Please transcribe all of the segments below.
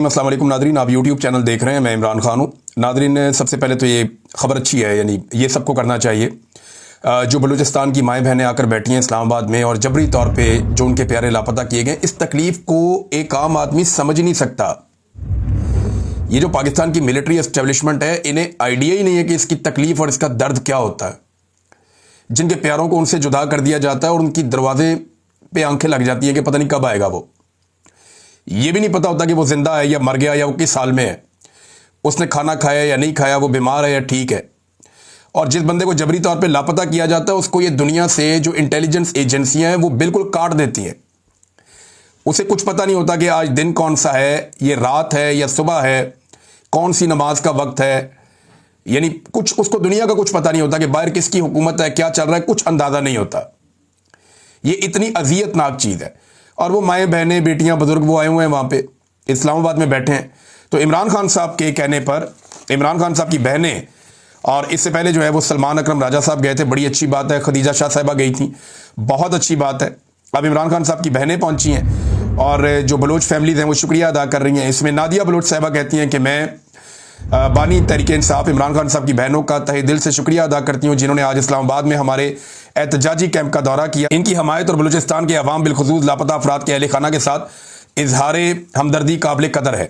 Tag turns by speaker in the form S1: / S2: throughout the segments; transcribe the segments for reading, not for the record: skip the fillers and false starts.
S1: अस्सलाम वालेकुम नादरीन, आप यूट्यूब चैनल देख रहे हैं। मैं इमरान खान हूँ। नादरीन, सबसे पहले तो ये ख़बर अच्छी है, यानी ये सबको करना चाहिए। जो बलूचिस्तान की माएँ बहनें आकर बैठी हैं इस्लामाबाद में और जबरी तौर पे जो उनके प्यारे लापता किए गए, इस तकलीफ़ को एक आम आदमी समझ ही नहीं सकता। ये जो पाकिस्तान की मिलिट्री एस्टेब्लिशमेंट है, इन्हें आइडिया ही नहीं है कि इसकी तकलीफ़ और इसका दर्द क्या होता है। जिनके प्यारों को उनसे जुदा कर दिया जाता है और उनकी दरवाजे पे आंखें लग जाती हैं कि पता नहीं कब आएगा वो। ये भी नहीं पता होता कि वो जिंदा है या मर गया या वो किस हाल में है, उसने खाना खाया या नहीं खाया, वो बीमार है या ठीक है। और जिस बंदे को जबरी तौर पे लापता किया जाता है, उसको ये दुनिया से जो इंटेलिजेंस एजेंसियां हैं वो बिल्कुल काट देती हैं। उसे कुछ पता नहीं होता कि आज दिन कौन सा है, ये रात है या सुबह है, कौन सी नमाज का वक्त है, यानी कुछ उसको दुनिया का कुछ पता नहीं होता कि बाहर किसकी हुकूमत है, क्या चल रहा है, कुछ अंदाजा नहीं होता। ये इतनी अजियतनाक चीज़ है। और वो माएँ बहनें बेटियां बुजुर्ग वो आए हुए हैं वहाँ पे इस्लामाबाद में बैठे हैं। तो इमरान खान साहब के कहने पर इमरान खान साहब की बहनें, और इससे पहले जो है वो सलमान अकरम राजा साहब गए थे, बड़ी अच्छी बात है। खदीजा शाह साहिबा गई थी, बहुत अच्छी बात है। अब इमरान खान साहब की बहनें पहुंची हैं और जो बलोच फैमिलीज हैं वो शुक्रिया अदा कर रही हैं। इसमें नादिया बलोच साहिबा कहती हैं कि मैं बानी तहरीक इंसाफ इमरान खान साहब की बहनों का तहे दिल से शुक्रिया अदा करती हूँ, जिन्होंने आज इस्लामाबाद में हमारे एहतजाजी कैंप का दौरा किया। इनकी हमायत और बलूचिस्तान के अवाम बिलखुसूस लापता अफराद के अहल खाना के साथ इजहार हमदर्दी काबिल कदर है।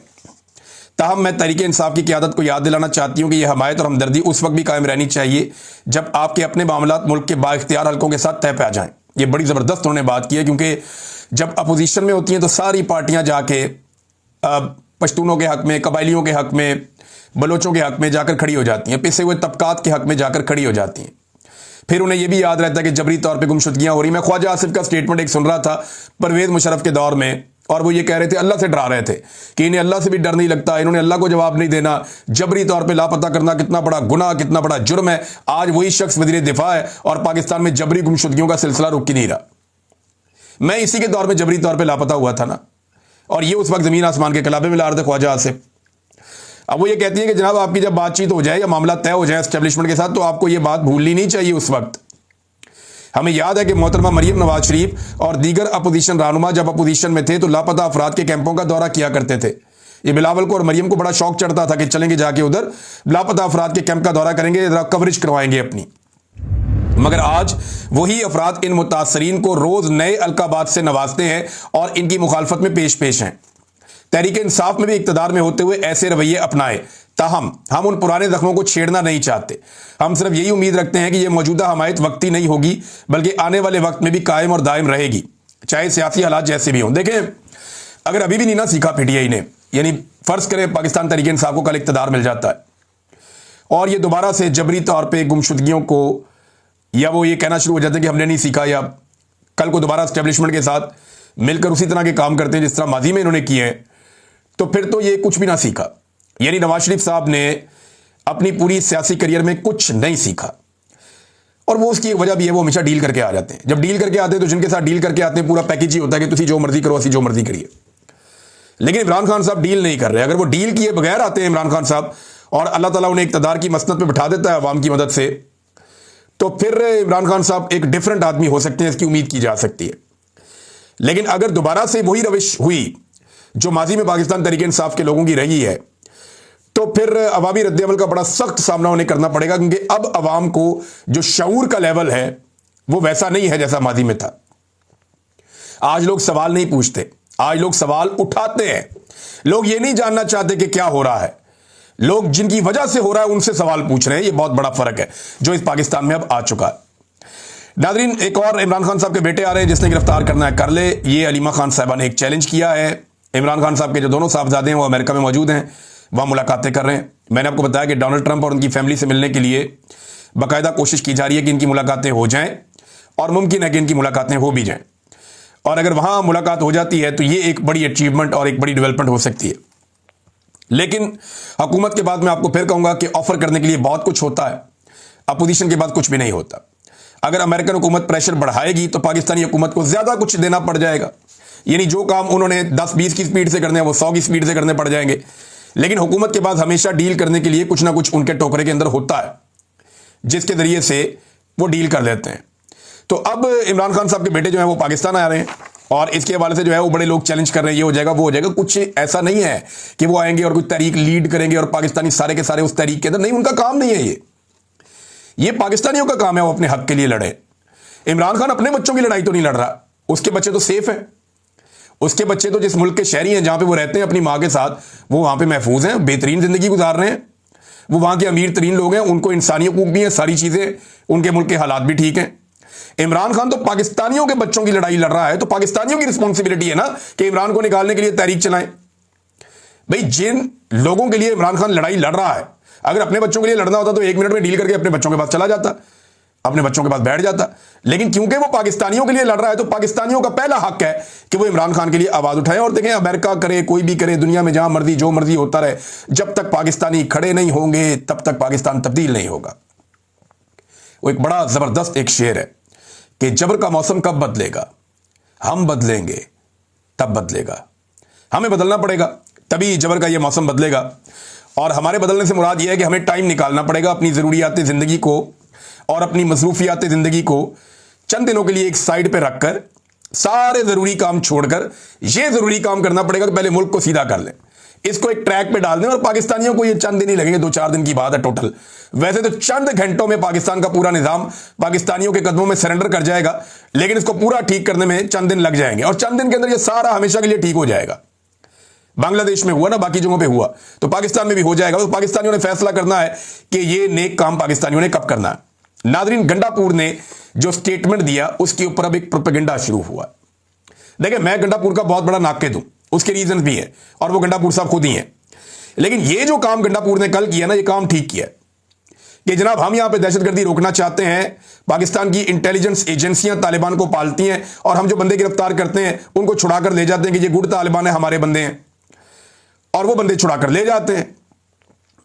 S1: ताहम मैं तहरीक इंसाफ की क़यादत को याद दिलाना चाहती हूँ कि यह हमायत और हमदर्दी उस वक्त भी कायम रहनी चाहिए जब आपके अपने मामलात मुल्क के बाइख्तियार हल्कों के साथ तय पे आ जाएं। ये बड़ी ज़बरदस्त उन्होंने बात की है, क्योंकि जब अपोजिशन में होती हैं तो सारी पार्टियाँ जाके पश्तूनों के हक़ में, कबायलियों के हक़ में, बलोचों के हक़ में जाकर खड़ी हो जाती हैं, पिसे हुए तबकात के हक़ में जाकर खड़ी हो जाती हैं। फिर उन्हें यह भी याद रहता है कि जबरी तौर पे गुमशुदगियां हो रही। मैं ख्वाजा आसिफ का स्टेटमेंट एक सुन रहा था परवेज़ मुशर्रफ के दौर में, और वो ये कह रहे थे, अल्लाह से डरा रहे थे कि इन्हें अल्लाह से भी डर नहीं लगता, इन्होंने अल्लाह को जवाब नहीं देना। जबरी तौर पे लापता करना कितना बड़ा गुनाह, कितना बड़ा जुर्म है। आज वही शख्स वज़ीर दिफा है और पाकिस्तान में जबरी गुमशुदगियों का सिलसिला रुक ही नहीं रहा। मैं इसी के दौर में जबरी तौर पर लापता हुआ था ना, और ये उस वक्त ज़मीन आसमान के कलाबे में ला रहे थे ख्वाजा आसिफ। अब वो ये कहती है कि जनाब आपकी जब बातचीत हो जाए या मामला तय हो जाए एस्टेब्लिशमेंट के साथ, तो आपको ये बात भूलनी नहीं चाहिए। उस वक्त हमें याद है कि मोहतरमा मरियम नवाज शरीफ और दीगर अपोजिशन रहनुमा जब अपोजिशन में थे तो लापता अफराद के कैंपों का दौरा किया करते थे। ये बिलावल को और मरियम को बड़ा शौक चढ़ता था कि चलेंगे जाके उधर लापता अफराद के कैंप का दौरा करेंगे, कवरेज करवाएंगे अपनी। मगर आज वही अफराद इन मुतासरीन को रोज नए अलकाबात से नवाजते हैं और इनकी मुखालफत में पेश हैं। तहरीक इंसाफ में भी इक्तदार में होते हुए ऐसे रवैये अपनाए, ताहम हम उन पुराने जख्मों को छेड़ना नहीं चाहते। हम सिर्फ यही उम्मीद रखते हैं कि यह मौजूदा हमायत वक्ती नहीं होगी, बल्कि आने वाले वक्त में भी कायम और दायम रहेगी, चाहे सियासी हालात जैसे भी हों। देखें, अगर अभी भी नहीं ना सीखा पीटीआई ने, यानी फर्ज करें पाकिस्तान तहरीक इंसाफ को कल इक्तदार मिल जाता है और ये दोबारा से जबरी तौर पर गुमशुदगियों को, या वो ये कहना शुरू हो जाते हैं कि हमने नहीं सीखा, या कल को दोबारा एस्टेब्लिशमेंट के साथ मिलकर उसी तरह के काम करते हैं जिस तरह माजी में इन्होंने किए हैं, तो फिर तो ये कुछ भी ना सीखा। यानी नवाज शरीफ साहब ने अपनी पूरी सियासी करियर में कुछ नहीं सीखा, और वो उसकी एक वजह भी है, वो हमेशा डील करके आ जाते हैं। जब डील करके आते हैं तो जिनके साथ डील करके आते हैं पूरा पैकेज ही होता है कि तुसी जो मर्जी करो, असी जो मर्जी करिए। लेकिन इमरान खान साहब डील नहीं कर रहे। अगर वो डील किए बगैर आते हैं इमरान खान साहब और अल्लाह ताला उन्हें इक़्तिदार की मसनद पे बिठा देता है अवाम की मदद से, तो फिर इमरान खान साहब एक डिफरेंट आदमी हो सकते हैं, इसकी उम्मीद की जा सकती है। लेकिन अगर दोबारा से वही रविश हुई जो माजी में पाकिस्तान तहरीक इंसाफ के लोगों की रही है, तो फिर अवामी रद्द-ए-अमल का बड़ा सख्त सामना उन्हें करना पड़ेगा, क्योंकि अब अवाम को जो शऊर का लेवल है वो वैसा नहीं है जैसा माजी में था। आज लोग सवाल नहीं पूछते, आज लोग सवाल उठाते हैं। लोग ये नहीं जानना चाहते कि क्या हो रहा है, लोग जिनकी वजह से हो रहा है उनसे सवाल पूछ रहे हैं। ये बहुत बड़ा फर्क है जो इस पाकिस्तान में अब आ चुका है। नाज़रीन, एक और इमरान खान साहब के बेटे आ रहे हैं, जिसने गिरफ्तार करना है कर ले। ये अलीमा खान साहिबा ने एक चैलेंज किया है। इमरान खान साहब के जो दोनों साहबजादे हैं वो अमेरिका में मौजूद हैं, वहाँ मुलाकातें कर रहे हैं। मैंने आपको बताया कि डोनाल्ड ट्रंप और उनकी फैमिली से मिलने के लिए बाकायदा कोशिश की जा रही है कि इनकी मुलाकातें हो जाएं, और मुमकिन है कि इनकी मुलाकातें हो भी जाएं। और अगर वहाँ मुलाकात हो जाती है तो ये एक बड़ी अचीवमेंट और एक बड़ी डेवलपमेंट हो सकती है। लेकिन हुकूमत के बाद मैं आपको फिर कहूँगा कि ऑफर करने के लिए बहुत कुछ होता है, अपोजिशन के बाद कुछ भी नहीं होता। अगर अमेरिकन हुकूमत प्रेशर बढ़ाएगी तो पाकिस्तानी हुकूमत को ज़्यादा कुछ देना पड़ जाएगा। यानी जो काम उन्होंने 10-20 की स्पीड से करने हैं वो 100 की स्पीड से करने पड़ जाएंगे। लेकिन हुकूमत के पास हमेशा डील करने के लिए कुछ ना कुछ उनके टोकरे के अंदर होता है, जिसके ज़रिए से वो डील कर लेते हैं। तो अब इमरान खान साहब के बेटे जो हैं वो पाकिस्तान आ रहे हैं और इसके हवाले से जो है वो बड़े लोग चैलेंज कर रहे हैं, ये हो जाएगा वो हो जाएगा। कुछ ऐसा नहीं है कि वो आएंगे और कुछ तहरीक लीड करेंगे और पाकिस्तानी सारे के सारे उस तहरीक के अंदर, नहीं, उनका काम नहीं है ये पाकिस्तानियों का काम है वो अपने हक के लिए लड़े। इमरान खान अपने बच्चों की लड़ाई तो नहीं लड़ रहा, उसके बच्चे तो सेफ हैं, उसके बच्चे तो जिस मुल्क के शहरी हैं जहां पे वो रहते हैं अपनी मां के साथ, वो वहां पे महफूज हैं, बेहतरीन जिंदगी गुजार रहे हैं, वो वहां के अमीर तरीन लोग हैं, उनको इंसानी हकूक भी हैं, सारी चीजें, उनके मुल्क के हालात भी ठीक हैं। इमरान खान तो पाकिस्तानियों के बच्चों की लड़ाई लड़ रहा है, तो पाकिस्तानियों की रिस्पॉन्सिबिलिटी है ना कि इमरान को निकालने के लिए तहरीक चलाएं। भाई जिन लोगों के लिए इमरान खान लड़ाई लड़ रहा है, अगर अपने बच्चों के लिए लड़ना होता तो 1 मिनट में डील करके अपने बच्चों के पास चला जाता, अपने बच्चों के पास बैठ जाता। लेकिन क्योंकि वो पाकिस्तानियों के लिए लड़ रहा है तो पाकिस्तानियों का पहला हक है कि वो इमरान खान के लिए आवाज उठाए। और देखें, अमेरिका करे, कोई भी करे, दुनिया में जहां मर्जी जो मर्जी होता रहे, जब तक पाकिस्तानी खड़े नहीं होंगे तब तक पाकिस्तान तब्दील नहीं होगा। वो एक बड़ा जबरदस्त एक शेर है कि जबर का मौसम कब बदलेगा, हम बदलेंगे तब बदलेगा। हमें बदलना पड़ेगा तभी जबर का यह मौसम बदलेगा। और हमारे बदलने से मुराद यह है कि हमें टाइम निकालना पड़ेगा अपनी ज़रूरियात ज़िंदगी को और अपनी मसरूफियात ज़िंदगी को चंद दिनों के लिए एक साइड पे रखकर सारे ज़रूरी काम छोड़कर यह ज़रूरी काम करना पड़ेगा कि पहले मुल्क को सीधा कर लें, इसको एक ट्रैक पे डाल दें। और पाकिस्तानियों को ये चंद दिन ही लगेंगे, 2-4 दिन की बात है टोटल। वैसे तो चंद घंटों में पाकिस्तान का पूरा निज़ाम पाकिस्तानियों के कदमों में सरेंडर कर जाएगा, लेकिन इसको पूरा ठीक करने में चंद दिन लग जाएंगे। और चंद दिन के अंदर ये सारा हमेशा के लिए ठीक हो जाएगा। बांग्लादेश में हुआ ना, बाकी जगहों पे हुआ, तो पाकिस्तान में भी हो जाएगा। तो पाकिस्तानियों ने फैसला करना है कि ये नेक काम पाकिस्तानियों ने कब करना है। नादरीन, गंडापुर ने जो स्टेटमेंट दिया उसके ऊपर अब एक प्रोपेगेंडा शुरू हुआ। देखिए, मैं गंडापुर का बहुत बड़ा नाक़िद हूं, उसके रीजन भी है और वो गंडापुर साहब खुद ही हैं। लेकिन ये जो काम गंडापुर ने कल किया ना, ये काम ठीक किया कि जनाब हम यहां पे दहशतगर्दी रोकना चाहते हैं, पाकिस्तान की इंटेलिजेंस एजेंसियां तालिबान को पालती हैं और हम जो बंदे गिरफ्तार करते हैं उनको छुड़ाकर ले जाते हैं कि ये गुड तालिबान है, हमारे बंदे हैं, और वो बंदे छुड़ाकर ले जाते हैं।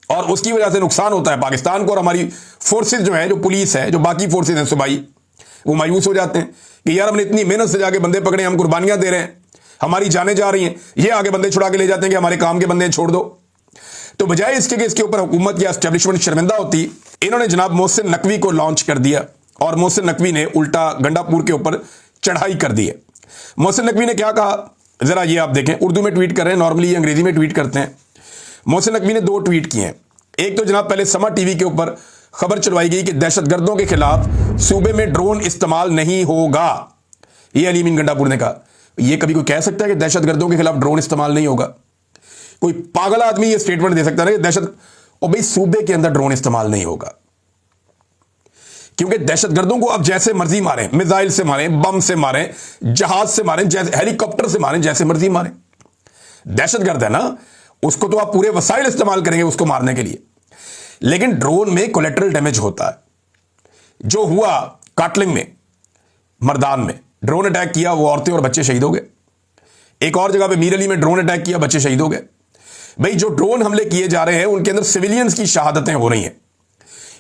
S1: और उसकी वजह से नुकसान होता है पाकिस्तान को, और हमारी फोर्सेज जो है, जो पुलिस है, जो बाकी फोर्सेज हैं सूबाई, वो मायूस हो जाते हैं कि यार हमने इतनी मेहनत से जाके बंदे पकड़े, हम कुर्बानियां दे रहे हैं, हमारी जानें जा रही हैं, ये आगे बंदे छुड़ा के ले जाते हैं कि हमारे काम के बंदे छोड़ दो। तो बजाय इसके कि इसके ऊपर हुकूमत या एस्टेब्लिशमेंट शर्मिंदा होती, इन्होंने जनाब मोहसिन नकवी को लॉन्च कर दिया और मोहसिन नकवी ने उल्टा गंडापुर के ऊपर चढ़ाई कर दी है। मोहसिन नकवी ने क्या कहा, जरा ये आप देखें। उर्दू में ट्वीट कर रहे हैं, नॉर्मली ये अंग्रेजी में ट्वीट करते हैं। मोहसिन नकवी ने 2 ट्वीट किए हैं। एक तो जनाब पहले समा टीवी के ऊपर खबर चलवाई गई कि दहशतगर्दों के खिलाफ सूबे में ड्रोन इस्तेमाल नहीं होगा, ये अली अमीन गंडापुर ने कहा। ये कभी कोई कह सकता है कि दहशतगर्दों के खिलाफ ड्रोन इस्तेमाल नहीं होगा? कोई पागल आदमी ये स्टेटमेंट दे सकता है ना कि दहशत, और भाई सूबे के अंदर ड्रोन इस्तेमाल नहीं होगा, क्योंकि दहशतगर्दों को अब जैसे मर्जी मारें, मिसाइल से मारें, बम से मारें, जहाज से मारें, जैसे हेलीकॉप्टर से मारें, जैसे मर्जी मारें, दहशतगर्द है ना, उसको तो आप पूरे वसाइल इस्तेमाल करेंगे उसको मारने के लिए। लेकिन ड्रोन में कोलेटरल डैमेज होता है। जो हुआ काटलिंग में, मर्दान में ड्रोन अटैक किया, वो औरतें और बच्चे शहीद हो गए। एक और जगह पे मीर अली में ड्रोन अटैक किया, बच्चे शहीद हो गए। भाई जो ड्रोन हमले किए जा रहे हैं उनके अंदर सिविलियंस की शहादतें हो रही हैं।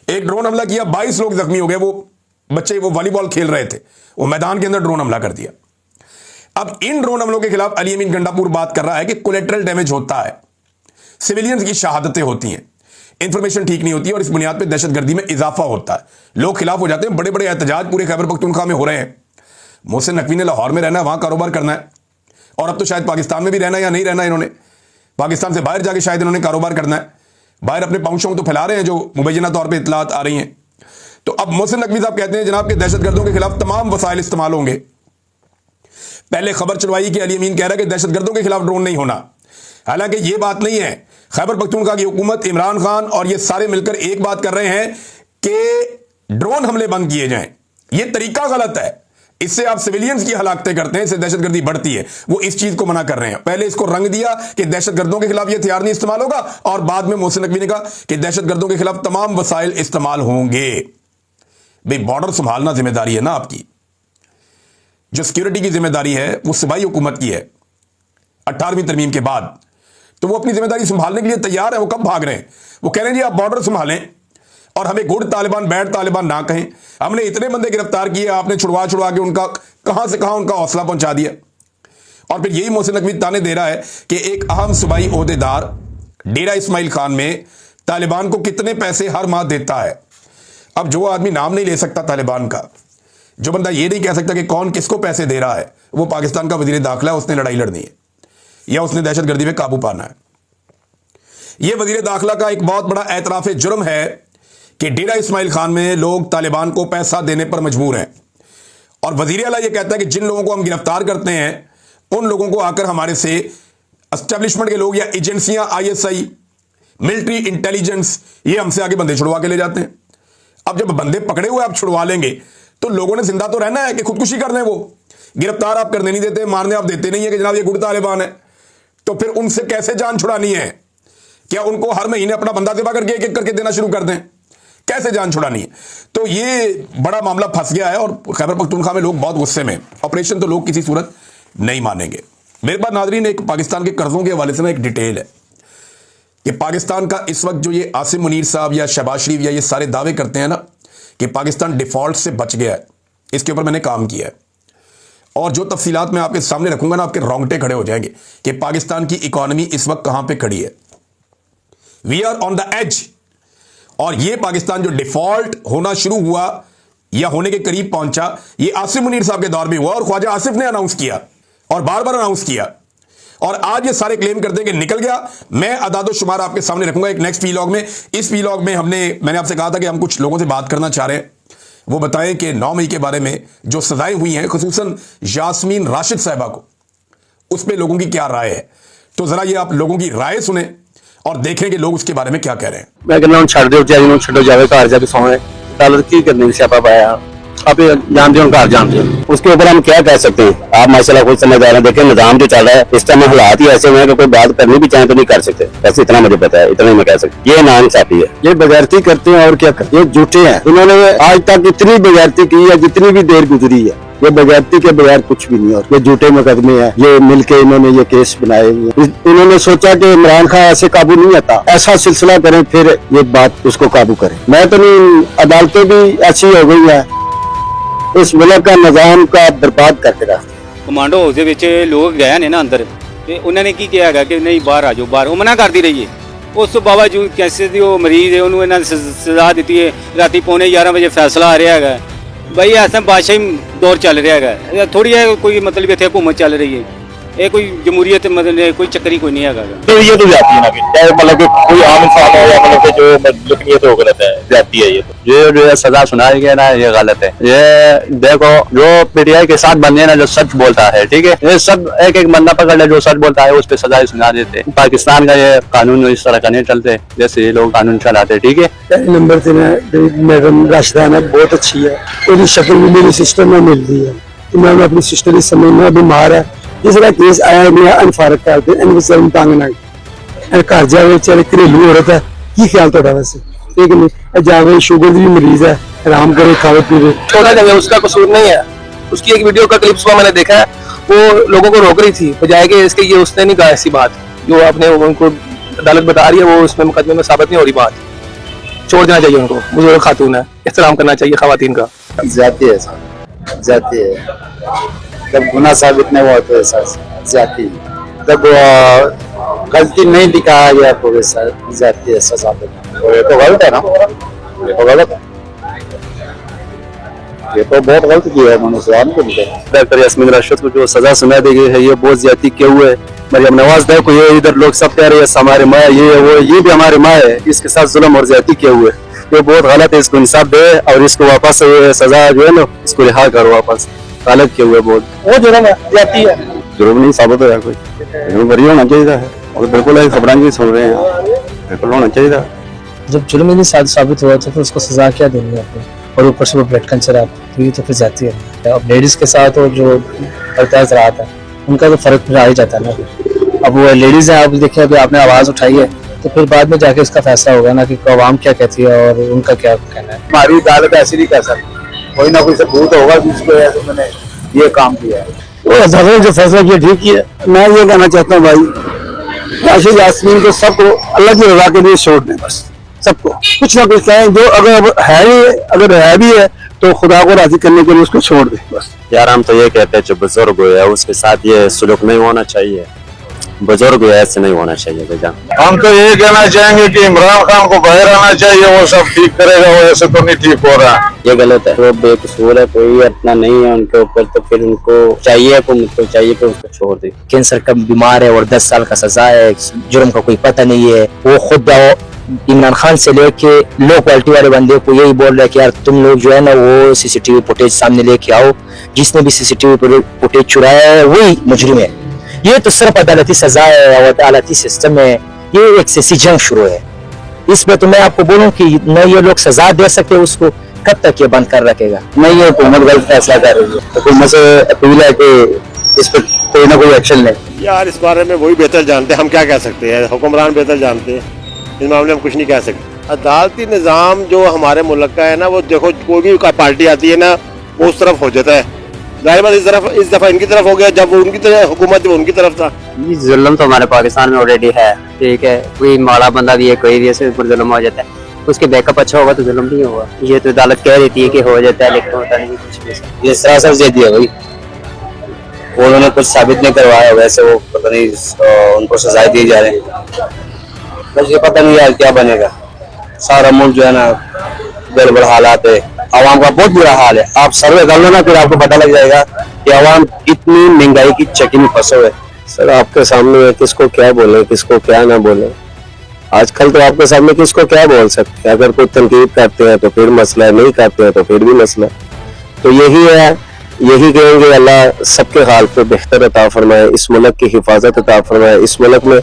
S1: एक ड्रोन हमला किया, 22 लोग जख्मी हो गए, वो बच्चे वो वॉलीबॉल खेल रहे थे, वो मैदान के अंदर ड्रोन हमला कर दिया। अब इन ड्रोन हमलों के खिलाफ अली अमीन गंडापुर बात कर रहा है कि कोलेटरल डैमेज होता है, सिविलियंस की शहादतें होती हैं, इंफॉर्मेशन ठीक नहीं होती है और इस बुनियाद पर दहशतगर्दी में इजाफा होता है, लोग खिलाफ हो जाते हैं। बड़े बड़े एहतजाज पूरे खैबर पख्तूनख्वा में हो रहे हैं। मोहसिन नकवी ने लाहौर में रहना है, वहां कारोबार करना है, और अब तो शायद पाकिस्तान में भी रहना है या नहीं रहना है। इन्होंने पाकिस्तान से बाहर जाके शायद इन्होंने कारोबार करना है, बाहर अपने पहुंचों तो फैला रहे हैं जो मुबैना तौर पे इतलात आ रही हैं। तो अब मोहसिन नकवी साहब कहते हैं जनाब के दहशतगर्दों के खिलाफ तमाम वसाइल इस्तेमाल होंगे। पहले खबर चलवाई कि अली अमीन कह रहा है कि दहशतगर्दों के खिलाफ ड्रोन नहीं होना, हालांकि यह बात नहीं है। खैबर पख्तूनख्वा की हुकूमत, इमरान खान और ये सारे मिलकर एक बात कर रहे हैं कि ड्रोन हमले बंद किए जाएं। यह तरीका गलत है, इससे आप सिविलियंस की हलाकतें करते हैं, इससे दहशतगर्दी बढ़ती है। वो इस चीज को मना कर रहे हैं। पहले इसको रंग दिया कि दहशतगर्दों के खिलाफ यह हथियार नहीं इस्तेमाल होगा, और बाद में मोहसिन नकवी ने कहा कि दहशतगर्दों के खिलाफ तमाम वसाइल इस्तेमाल होंगे। भाई बॉर्डर संभालना जिम्मेदारी है ना आपकी, जो सिक्योरिटी की जिम्मेदारी है वो सूबाई हुकूमत की है 18वीं तरमीम के बाद, तो वो अपनी जिम्मेदारी संभालने के लिए तैयार है। वो कब भाग रहे हैं? वो कह रहे हैं जी आप बॉर्डर संभालें और हमें गुड तालिबान बैड तालिबान ना कहें। हमने इतने बंदे गिरफ्तार किए, आपने छुड़वा के उनका कहां से कहां उनका हौसला पहुंचा दिया। और फिर यही मोहसिन नकवी ताने दे रहा है कि एक अहम सूबाई ओहदेदार डेरा इस्माइल खान में तालिबान को कितने पैसे हर माह देता है। अब जो आदमी नाम नहीं ले सकता तालिबान का, जो बंदा ये नहीं कह सकता कि कौन किसको पैसे दे रहा है, वो पाकिस्तान का वजीर दाखिला है, उसने लड़ाई लड़नी है या उसने दहशतगर्दी पे काबू पाना है। यह वजीर दाखिला का एक बहुत बड़ा एतराफ़ जुर्म है कि डेरा इस्माइल खान में लोग तालिबान को पैसा देने पर मजबूर हैं। और वजीर आला यह कहता है कि जिन लोगों को हम गिरफ्तार करते हैं उन लोगों को आकर हमारे से एस्टेब्लिशमेंट के लोग या एजेंसियां, ISI, मिलिट्री इंटेलिजेंस, ये हमसे आगे बंदे छुड़वा के ले जाते हैं। अब जब बंदे पकड़े हुए आप छुड़वा लेंगे तो लोगों ने जिंदा तो रहना है कि खुदकुशी कर लें। वो गिरफ्तार आप करने नहीं देते, मारने आप देते नहीं है कि जनाब ये गुड़ तालिबान है, तो फिर उनसे कैसे जान छुड़ानी है? क्या उनको हर महीने अपना बंदा ज़िबा करके एक एक करके देना शुरू कर दें? कैसे जान छुड़ानी है? तो ये बड़ा मामला फंस गया है और खैबर पख्तूनख्वा में लोग बहुत गुस्से में। ऑपरेशन तो लोग किसी सूरत नहीं मानेंगे। मेरे पास नाजरीन एक पाकिस्तान के कर्जों के हवाले से ना एक डिटेल है कि पाकिस्तान का इस वक्त जो ये आसिम मुनीर साहब या शहबाज शरीफ या ये सारे दावे करते हैं ना कि पाकिस्तान डिफॉल्ट से बच गया है, इसके ऊपर मैंने काम किया है और जो तफसीलात मैं आपके सामने रखूंगा ना, आपके रोंगटे खड़े हो जाएंगे कि पाकिस्तान की इकॉनमी इस वक्त कहां पे खड़ी है। We are on the edge. और ये पाकिस्तान जो डिफॉल्ट होना शुरू हुआ या होने के करीब पहुंचा, ये आसिम मुनीर साहब के दौर में हुआ और ख्वाजा आसिफ ने अनाउंस किया और बार बार अनाउंस किया। और आज ये सारे क्लेम करते हैं कि निकल गया। मैं अदादो शुमार आपके सामने रखूंगा एक नेक्स्ट वीलॉग में। इस वीलॉग में मैंने आपसे कहा था कि हम कुछ लोगों से बात करना चाह रहे हैं, वो बताएं कि 9 मई के बारे में जो सजाएं हुई हैं, खुसूसन यास्मीन राशिद साहिबा को, उस पर लोगों की क्या राय है। तो जरा ये आप लोगों की राय सुने और देखें कि लोग उसके बारे में क्या कह रहे हैं।
S2: मैं कहना हूं छड़ दो चाहिए छड़ो जावे घर जाके सोए डॉलर की करने से आप आया आप जानते हो घर जानते हो उसके ऊपर हम क्या कह सकते हैं। आप माशाल्लाह खुद समझदार हैं। देखिए निजाम जो चल रहा है इस टाइम हालात ही ऐसे हैं कि कोई बात करनी भी चाहे तो नहीं कर सकते। वैसे इतना मुझे पता है, इतना ही मैं कह सकता। ये नाइंसाफी है, ये बेगैरती करते हैं और क्या करते हैं। ये झूठे हैं। इन्होंने आज तक इतनी बेगैरती की है, जितनी भी देर गुजरी है, ये बेगैरती के बगैर कुछ भी नहीं। और ये झूठे मुकदमे हैं, ये मिलके इन्होंने ये केस बनाए हुए। इन्होंने सोचा कि इमरान खान ऐसे काबू नहीं आता, ऐसा सिलसिला करें फिर ये बात उसको काबू करें। मैं तो नहीं, अदालतें भी ऐसी हो गई है, इस मुल्क का निजाम का बर्बाद करके रखते।
S3: कमांडो हाउस ਦੇ ਵਿੱਚ ਲੋਕ ਗਏ ਨੇ ਨਾ ਅੰਦਰ ਤੇ ਉਹਨਾਂ ਨੇ ਕੀ ਕਿਹਾ ਹੈਗਾ ਕਿ ਨਹੀਂ ਬਾਹਰ ਆ ਜਾਓ, ਬਾਹਰ ਉਹ ਮਨਾ ਕਰਦੀ ਰਹੀ ਹੈ। ਉਸ ਤੋਂ ਬਾਵਜੂਦ ਕੈਸੇ ਦੀ ਉਹ ਮਰੀਜ਼ ਹੈ ਉਹਨੂੰ ਇਹਨਾਂ ਨੇ ਸਜ਼ਾ ਦਿੱਤੀ ਹੈ। ਰਾਤੀ 11:45 ਵਜੇ ਫੈਸਲਾ ਆ ਰਿਹਾ ਹੈਗਾ। भाई ऐसा बादशाही दौर चल रहा है, थोड़ी है कोई मतलब इतने हुकूमत चल रही है, ये कोई जमहूरियत मतलब कोई चक्कर ही कोई नहीं है।
S2: तो ये तो जाती है ना, चाहे मतलब कि कोई आम इंसान हो या मतलब कि जो लेकिन ये तो गलत है, जाती है। ये जो सजा सुनाई गई ना ये गलत है। ये देखो जो PTI के साथ बंदे ना जो सच बोलता है, ठीक है, ये सब एक एक बंदा पकड़ ले जो सच बोलता है उस पर सजाएं सुना देते। पाकिस्तान का ये कानून इस तरह का नहीं चलते जैसे ये लोग कानून चलाते, ठीक है।
S4: नंबर 3 मैडम राशिदा है, बहुत अच्छी है। पूरी शक्ल भी मेरी सिस्टर में मिल रही है। तो मैं अपनी सिस्टर इस समय में बीमार है। तीसरा केस आया मैं अनफारक करते एनविसरम तंग ना घर जावे चले घरेलू औरत है। की ख्याल थोड़ा वैसे ठीक नहीं जावे, शुगर की भी मरीज है, आराम करे खावे पीवे।
S5: छोड़ा जाए उसका कसूर नहीं है। उसकी एक वीडियो का क्लिप मैंने देखा है, वो लोगों को रोक रही थी बजाय के इसके, ये उसने नहीं कहा ऐसी बात जो आपने उनको अदालत बता रही है, वो उसमें मुकदमे में साबित नहीं हो रही बात। छोड़ देना चाहिए उनको, बुजुर्ग खातून है, एहतराम करना चाहिए खवातीन का।
S2: जाती है जाती है जब गुनाह साबित नहीं हुआ तो ऐसा जाती है। जब गलती नहीं दिखाया गया तो वैसा जाती है सजा देना। ये तो गलत है ना, ये तो गलत है, ये तो बहुत गलत किया है उन्होंने। डॉक्टर यास्मीन राशिद को जो सजा सुना दी गई है ये बहुत ज्यादा क्यों हुए। मरियम नवाज देखो ये इधर लोग सब कह रहे हैं हमारी माँ ये वो, ये भी हमारी माँ है, इसके साथ जुल्म और ज्यादा क्यों हुए। ये बहुत गलत है, इसको इंसाफ दे और इसको वापस सजा जो है ना इसको रिहा करो वापस। गलत क्यों हुए बहुत,
S5: वो जुर्म है, जाती है।
S2: जुर्म नहीं साबित होया कोई, बरी होना चाहिए है और बिल्कुल खबर भी सुन रहे हैं, बिल्कुल होना चाहिए।
S4: जब जुर्म ही नहीं साबित हुआ तो फिर उसको सजा क्या देंगे आपको, और ऊपर से वो ब्लड कैंसर आप तो ये तो फिर जाती है। अब लेडीज के साथ और जो बर्ताव रहा था उनका तो फर्क फिर आ ही जाता है ना। अब वो लेडीज है, आप देखिए अभी आपने आवाज उठाई है तो फिर बाद में जाके उसका फैसला होगा ना कि आवाम क्या कहती है और उनका क्या कहना है।
S2: हमारी अदालत ऐसी नहीं कर सकती, कोई ना कोई सबूत होगा जिसको मैंने ये काम किया है।
S4: वो अदालत जो फैसला किया ठीक ही है। मैं ये कहना चाहता हूँ भाई राशिद यास्मीन को सबको अल्लाह की रजा के लिए छोड़ दें, बस सबको कुछ ना कुछ कहें जो अगर है भी है तो खुदा को राजी करने के लिए उसको छोड़ दें बस।
S2: यार हम तो ये कहते हैं जो बुजुर्ग है उसके साथ ये सुलूक नहीं होना चाहिए। बुजुर्ग ऐसे नहीं होना चाहिए बेटा।
S6: हम तो ये कहना चाहेंगे कि इमरान खान को बाहर आना चाहिए, वो सब ठीक करेगा, वो ऐसे तो नहीं ठीक हो रहा।
S2: ये गलत है, वो बेकसूर है, कोई अपना नहीं है उनके ऊपर, तो फिर उनको चाहिए कि उसको छोड़ दे। कैंसर का बीमार है और 10 साल का सजा है, जुर्म का कोई पता नहीं है। वो खुद इमरान खान से लेके लो क्वालिटी वाले बंदे को यही बोल रहा है कि यार तुम लोग जो है ना वो सीसीटीवी फुटेज सामने लेके आओ, जिसने भी सीसीटीवी फुटेज चुराया है वही मुजरिम है। ये तो सिर्फ अदालती सजा है और अदालती सिस्टम है, ये एक सियासी जंग शुरू है। इसमें तो मैं आपको बोलूं कि न ये लोग सजा दे सकते, उसको कब तक ये बंद कर रखेगा। नहीं, ये हुकूमत गलत फैसला कर रही है, हुकूमत से अपील है कि इस पर कोई ना कोई एक्शन ले।
S7: यार इस बारे में वही बेहतर जानते हैं, हम क्या कह सकते हैं, हुक्मरान बेहतर जानते हैं, इस मामले में हम कुछ नहीं कह सकते। अदालती निज़ाम जो हमारे मुल्क का है ना, वो देखो कोई भी पार्टी आती है ना वो उस तरफ हो जाता है। जाहिर बात इस दफा इनकी तरफ हो गया, जब वो उनकी तरफ हुकूमत उनकी तरफ था।
S2: ये जुल्म तो हमारे पाकिस्तान में ऑलरेडी है, ठीक है। कोई माड़ा बंदा भी है, कोई भी ऐसे ऊपर जुल्म हो जाता है, उसके बैकअप अच्छा होगा तो जुल्म नहीं होगा। ये तो अदालत कह देती है कि हो जाता है, लेकिन होता नहीं कुछ भी। ये सरासर दे दिया भाई, उन्होंने कुछ साबित नहीं करवाया, वैसे वो पता नहीं उनको सजाएं दी जा रही है। बस ये पता नहीं यार क्या बनेगा। सारा मुल्क जो है ना गड़बड़ हालात है, आवाम का बहुत बुरा हाल है। आप सर्वे कर लो ना, फिर आपको पता लग जाएगा कि आवाम कितनी महंगाई की चक्की में फंसे हुए। सर आपके सामने है, किसको क्या बोले किसको क्या ना बोले। आजकल तो आपके सामने किसको क्या बोल सकते हैं। अगर कोई तनकीद करते हैं तो फिर मसला है, नहीं करते हैं तो फिर भी मसला है। तो यही है, यही कहेंगे अल्लाह सबके हाल पे बेहतर अता फरमाए, इस मुल्क की हिफाजत अता फरमाए, इस मुल्क में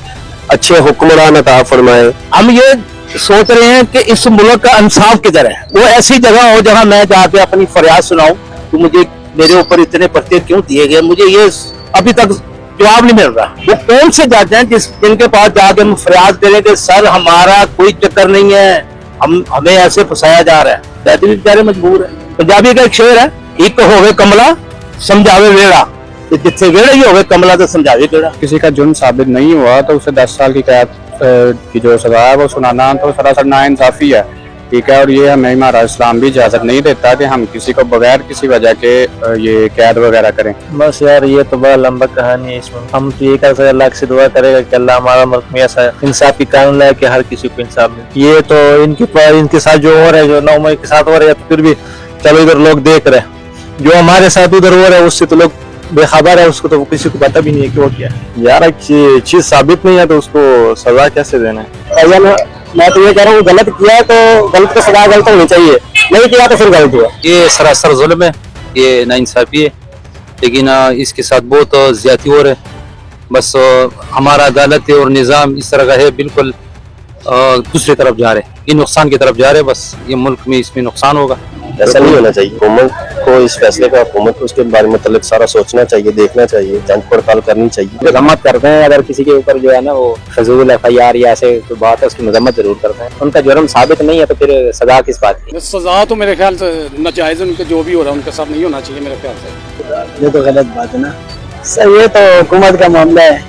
S2: अच्छे हुक्मरान अता फरमाए। हम ये सोच रहे हैं कि इस मुल्क का इंसाफ किधर है, वो ऐसी जगह हो जहां मैं जाके अपनी फरियाद सुनाऊं तो मुझे मेरे ऊपर इतने पर्चे क्यों दिए गए, मुझे ये अभी तक जवाब नहीं मिल रहा। वो कौन से जाते हैं जिनके पास जाके हम फरियाद करें कि सर हमारा कोई चक्कर नहीं है, हमें ऐसे फंसाया जा रहा है। बैठे भी बेचारे मजबूर है। पंजाबी का एक शेर है, एक होवे कमला समझावे वेड़ा, जिथे वेड़ा ही होवे कमला तो समझावे केड़ा।
S8: किसी का जुर्म साबित नहीं हुआ तो उसे 10 साल की कैद की जो सजा है वो सुनाना तो सरासर नाइंसाफी है, ठीक है। और ये हमें हमारा इस्लाम भी इजाजत नहीं देता कि हम किसी को बगैर किसी वजह के ये कैद वगैरह करें।
S9: बस यार ये तो बड़ा लंबा कहानी है, इसमें हम तो ये कर सकते अल्लाह से दुआ करेगा कि अल्लाह हमारा मुल्क में ऐसा इंसाफ की कानून लाए कि हर किसी को इंसाफ मिले। ये तो इनके साथ जो हो रहा है, जो ना उम्र के साथ हो रहा है, फिर भी चलो इधर लोग देख रहे हैं, जो हमारे साथ उधर हो रहा है उससे तो लोग बेखबर है, उसको तो किसी को पता भी नहीं है कि वो क्या है। यार चीज साबित नहीं है तो उसको सजा कैसे देना है।
S2: मैं तो ये कह रहा हूँ गलत किया है तो गलत को सजा गलत होनी चाहिए, नहीं किया तो फिर गलत हुआ।
S10: ये सरासर जुल्म है, ये नाइंसाफी है, लेकिन इसके साथ बहुत ज्यादती हो रहा है। बस हमारा अदालत और निज़ाम इस तरह का है, बिल्कुल दूसरी तरफ जा रहे हैं, ये नुकसान की तरफ जा रहे हैं। बस ये मुल्क में इसमें नुकसान होगा।
S2: ऐसा नहीं होना चाहिए। हुकूमत को इस फैसले का हुकूमत को उसके बारे में मतलब सारा सोचना चाहिए, देखना चाहिए, जांच पड़ताल करनी चाहिए। मजम्मत करते हैं अगर किसी के ऊपर जो है ना वो फजूल FIR या ऐसे कोई बात है उसकी मजम्मत जरूर करते हैं। उनका जुर्म साबित नहीं है तो फिर सजा किस बात की।
S11: सजा तो मेरे ख्याल से नाजायज उनका जो भी हो रहा है उनके साथ नहीं होना चाहिए मेरे ख्याल से।
S4: ये तो गलत बात है ना सर, ये तो हुकूमत का मामला है,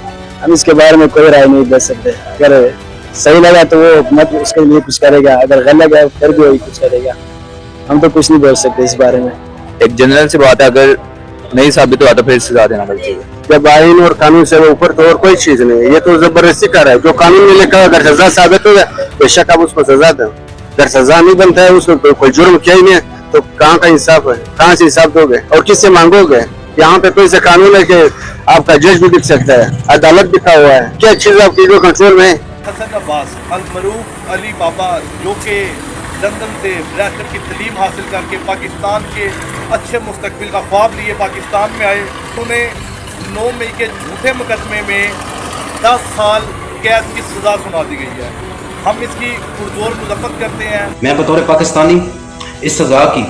S4: हम इसके बारे में कोई राय नहीं दे सकते। अगर सही लगा तो वो हुकूमत उसके लिए कुछ करेगा, अगर गलत लगा फिर भी वही कुछ करेगा। हम तो कुछ नहीं बोल सकते इस बारे में।
S10: एक जनरल सी बात है, अगर नहीं साबित हुआ तो फिर सजा देना चाहिए।
S2: जब आइन और कानून से ऊपर तो और कोई चीज नहीं है, ये तो जबरदस्ती कर रहा है। जो कानून में लिखा है अगर सजा साबित हो जाए बेशक आप उसको सजा दें, अगर सजा नहीं बनता है उसको तो कोई जुर्म किया ही नहीं है तो कहाँ का इंसाफ है, कहाँ से इंसाफ दोगे और किससे मांगोगे। यहाँ पे कोई सा कानून है कि आपका जज भी दिख सकता है, अदालत लिखा हुआ है, क्या चीज आपकी जो कंट्रोल में है।
S12: हसन अब्बास अल-मरूफ अली बाबा जो कि लंदन से बैचलर की तलीम हासिल करके पाकिस्तान के अच्छे मुस्तकबिल का ख्वाब लिए पाकिस्तान में आए, उन्हें 9 मई के झूठे मुकदमे में 10 साल कैद की सजा सुना दी गई है। हम इसकी पुरजोर मजम्मत करते हैं।
S13: मैं बतौर पाकिस्तानी इस सजा की,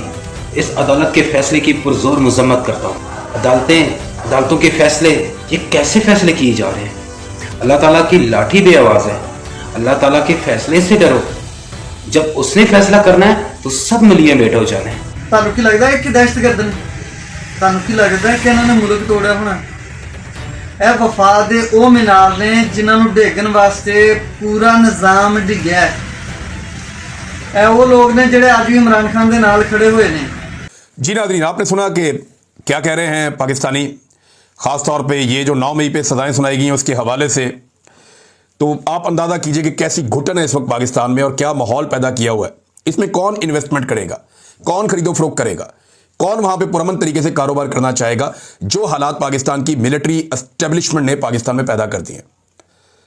S13: इस अदालत के फैसले की पुरजोर मजम्मत करता हूँ। अदालतों के फैसले ये कैसे फैसले किए जा रहे हैं। अल्लाह ताला की लाठी बेआवाज़ है, अल्लाह ताला के फैसले से डरो। जब उसने फैसला करना है तो सब मिलिए बैठे हो जाने।
S14: ਤੁਹਾਨੂੰ ਕੀ ਲੱਗਦਾ ਹੈ ਕਿ ਦਹਿਸ਼ਤਗਰਦ ਨੇ? ਤੁਹਾਨੂੰ ਕੀ ਲੱਗਦਾ ਹੈ ਕਿ ਇਹਨਾਂ ਨੇ ਮੁਲਕ ਤੋੜਿਆ ਹੋਣਾ? ਇਹ ਵਫਾਦ ਦੇ ਉਹ ਮਿਨਾਰ ਨੇ ਜਿਨ੍ਹਾਂ ਨੂੰ ਡੇਗਣ ਵਾਸਤੇ ਪੂਰਾ ਨਿਜ਼ਾਮ ਡਿੱਗਿਆ ਹੈ। ਇਹ ਉਹ ਲੋਕ ਨੇ ਜਿਹੜੇ ਅੱਜ ਵੀ ਇਮਰਾਨ ਖਾਨ ਦੇ ਨਾਲ ਖੜੇ ਹੋਏ ਨੇ।
S1: जी नाज़रीन, आपने सुना कि क्या कह रहे हैं पाकिस्तानी। ख़ास तौर पे ये जो 9 मई पे सज़ाएं सुनाई गई हैं उसके हवाले से, तो आप अंदाज़ा कीजिए कि कैसी घुटन है इस वक्त पाकिस्तान में और क्या माहौल पैदा किया हुआ है। इसमें कौन इन्वेस्टमेंट करेगा, कौन खरीदो फरोख्त करेगा, कौन वहाँ पे पुरअमन तरीके से कारोबार करना चाहेगा, जो हालात पाकिस्तान की मिलिट्री एस्टेब्लिशमेंट ने पाकिस्तान में पैदा कर दिए हैं।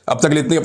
S1: अब तक इतनी